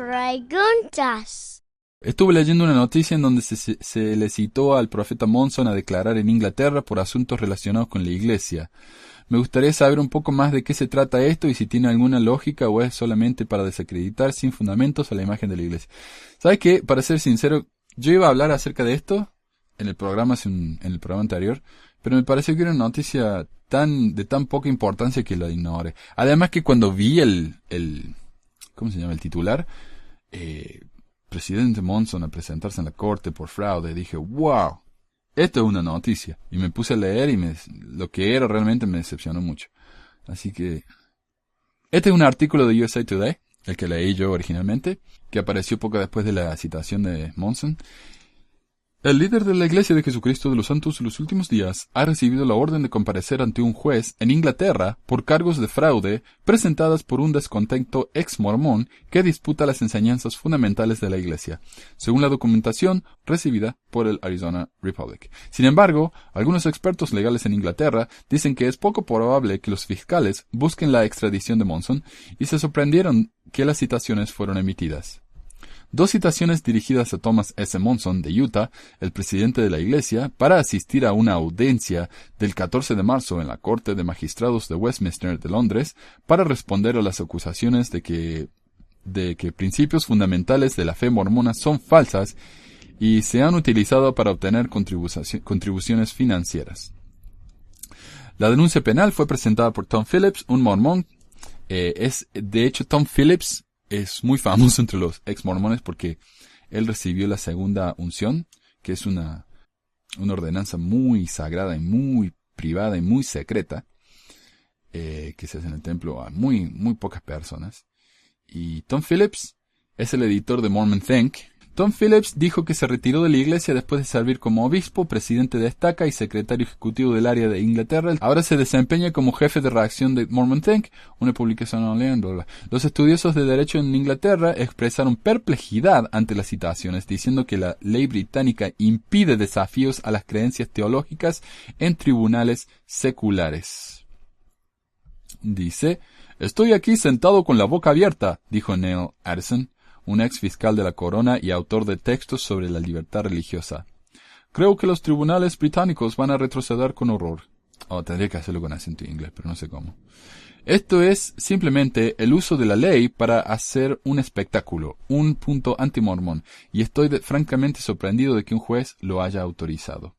preguntas. Estuve leyendo una noticia en donde se le citó al profeta Monson a declarar en Inglaterra por asuntos relacionados con la iglesia. Me gustaría saber un poco más de qué se trata esto y si tiene alguna lógica o es solamente para desacreditar sin fundamentos a la imagen de la iglesia. ¿Sabes qué? Para ser sincero, yo iba a hablar acerca de esto en el programa anterior, pero me pareció que era una noticia de tan poca importancia que la ignoré. Además que cuando vi ¿cómo se llama? El titular, presidente Monson a presentarse en la corte por fraude, dije, wow, esto es una noticia. Y me puse a leer y lo que era realmente me decepcionó mucho. Así que, este es un artículo de USA Today, el que leí yo originalmente, que apareció poco después de la citación de Monson. El líder de la Iglesia de Jesucristo de los Santos de los Últimos Días ha recibido la orden de comparecer ante un juez en Inglaterra por cargos de fraude presentadas por un descontento ex-mormón que disputa las enseñanzas fundamentales de la Iglesia, según la documentación recibida por el Arizona Republic. Sin embargo, algunos expertos legales en Inglaterra dicen que es poco probable que los fiscales busquen la extradición de Monson y se sorprendieron que las citaciones fueron emitidas. Dos citaciones dirigidas a Thomas S. Monson de Utah, el presidente de la Iglesia, para asistir a una audiencia del 14 de marzo en la Corte de Magistrados de Westminster de Londres para responder a las acusaciones de que principios fundamentales de la fe mormona son falsas y se han utilizado para obtener contribuciones financieras. La denuncia penal fue presentada por Tom Phillips, un mormón. De hecho, Tom Phillips es muy famoso entre los ex-mormones porque él recibió la segunda unción, que es una ordenanza muy sagrada y muy privada y muy secreta, que se hace en el templo a muy, muy pocas personas. Y Tom Phillips es el editor de Mormon Think. Tom Phillips dijo que se retiró de la iglesia después de servir como obispo, presidente de estaca y secretario ejecutivo del área de Inglaterra. Ahora se desempeña como jefe de redacción de Mormon Think, una publicación online. Los estudiosos de derecho en Inglaterra expresaron perplejidad ante las citaciones, diciendo que la ley británica impide desafíos a las creencias teológicas en tribunales seculares. Dice, «Estoy aquí sentado con la boca abierta», dijo Neil Addison, un ex fiscal de la corona y autor de textos sobre la libertad religiosa. «Creo que los tribunales británicos van a retroceder con horror». Tendría que hacerlo con acento inglés, pero no sé cómo. Esto es simplemente el uso de la ley para hacer un espectáculo, un punto antimormón, y estoy francamente sorprendido de que un juez lo haya autorizado.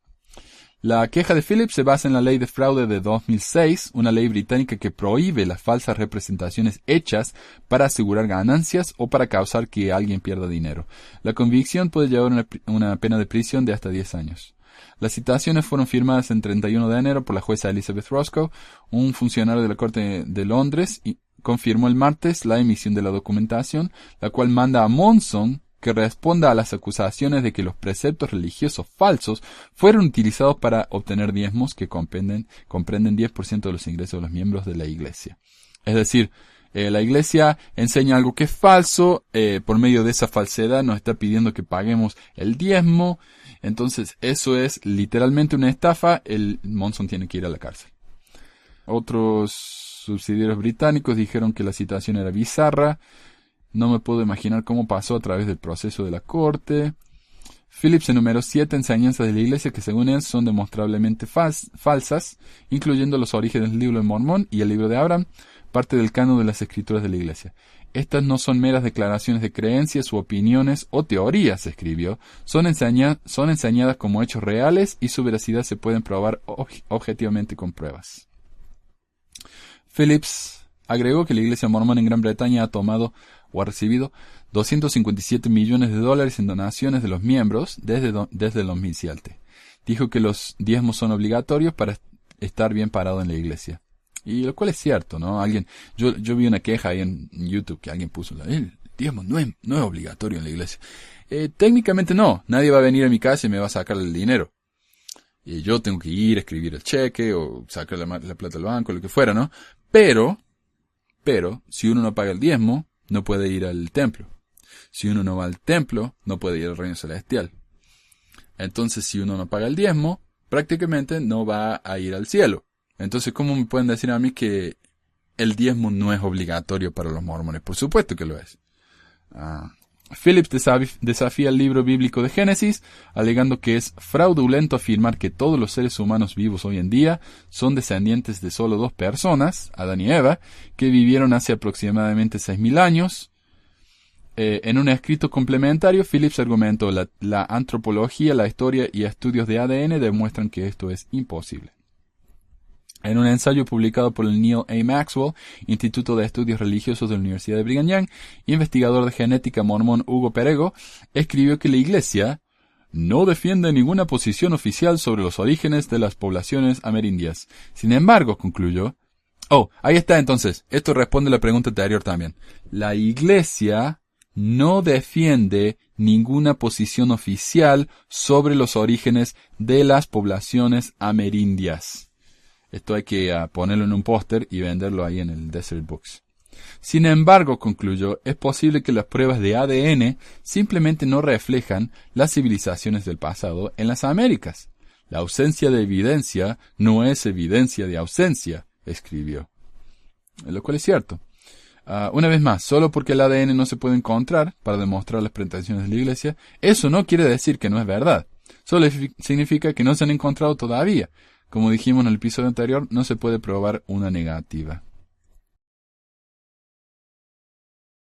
La queja de Phillips se basa en la ley de fraude de 2006, una ley británica que prohíbe las falsas representaciones hechas para asegurar ganancias o para causar que alguien pierda dinero. La convicción puede llevar una pena de prisión de hasta 10 años. Las citaciones fueron firmadas el 31 de enero por la jueza Elizabeth Roscoe, un funcionario de la Corte de Londres, y confirmó el martes la emisión de la documentación, la cual manda a Monson que responda a las acusaciones de que los preceptos religiosos falsos fueron utilizados para obtener diezmos que comprenden 10% de los ingresos de los miembros de la iglesia. Es decir, la iglesia enseña algo que es falso, por medio de esa falsedad nos está pidiendo que paguemos el diezmo, entonces eso es literalmente una estafa, el Monson tiene que ir a la cárcel. Otros subsidiarios británicos dijeron que la citación era bizarra. No me puedo imaginar cómo pasó a través del proceso de la corte. Phillips enumeró 7 enseñanzas de la iglesia que según él son demostrablemente falsas, incluyendo los orígenes del libro de Mormón y el libro de Abraham, parte del canon de las escrituras de la iglesia. Estas no son meras declaraciones de creencias u opiniones o teorías, escribió. Son enseñadas como hechos reales y su veracidad se pueden probar objetivamente con pruebas. Phillips agregó que la iglesia mormona en Gran Bretaña ha tomado o ha recibido $257 millones en donaciones de los miembros desde el 2007. Dijo que los diezmos son obligatorios para estar bien parado en la iglesia. Y lo cual es cierto, ¿no? Yo vi una queja ahí en YouTube que alguien puso, el diezmo no es obligatorio en la iglesia. Técnicamente no, nadie va a venir a mi casa y me va a sacar el dinero. Y yo tengo que ir a escribir el cheque o sacar la plata del banco, lo que fuera, ¿no? Pero, si uno no paga el diezmo, no puede ir al templo. Si uno no va al templo, no puede ir al reino celestial. Entonces, si uno no paga el diezmo, prácticamente no va a ir al cielo. Entonces, ¿cómo me pueden decir a mí que el diezmo no es obligatorio para los mormones? Por supuesto que lo es. Phillips desafía el libro bíblico de Génesis, alegando que es fraudulento afirmar que todos los seres humanos vivos hoy en día son descendientes de solo dos personas, Adán y Eva, que vivieron hace aproximadamente 6.000 años. En un escrito complementario, Phillips argumentó la antropología, la historia y estudios de ADN demuestran que esto es imposible. En un ensayo publicado por el Neil A. Maxwell, Instituto de Estudios Religiosos de la Universidad de Brigham Young, investigador de genética mormón Hugo Perego, escribió que la Iglesia no defiende ninguna posición oficial sobre los orígenes de las poblaciones amerindias. Sin embargo, concluyó... ahí está entonces. Esto responde a la pregunta anterior también. La Iglesia no defiende ninguna posición oficial sobre los orígenes de las poblaciones amerindias. Esto hay que ponerlo en un póster y venderlo ahí en el Desert Books. Sin embargo, concluyó, es posible que las pruebas de ADN simplemente no reflejan las civilizaciones del pasado en las Américas. La ausencia de evidencia no es evidencia de ausencia, escribió. Lo cual es cierto. Una vez más, solo porque el ADN no se puede encontrar para demostrar las pretensiones de la Iglesia, eso no quiere decir que no es verdad. Solo significa que no se han encontrado todavía. Como dijimos en el episodio anterior, no se puede probar una negativa.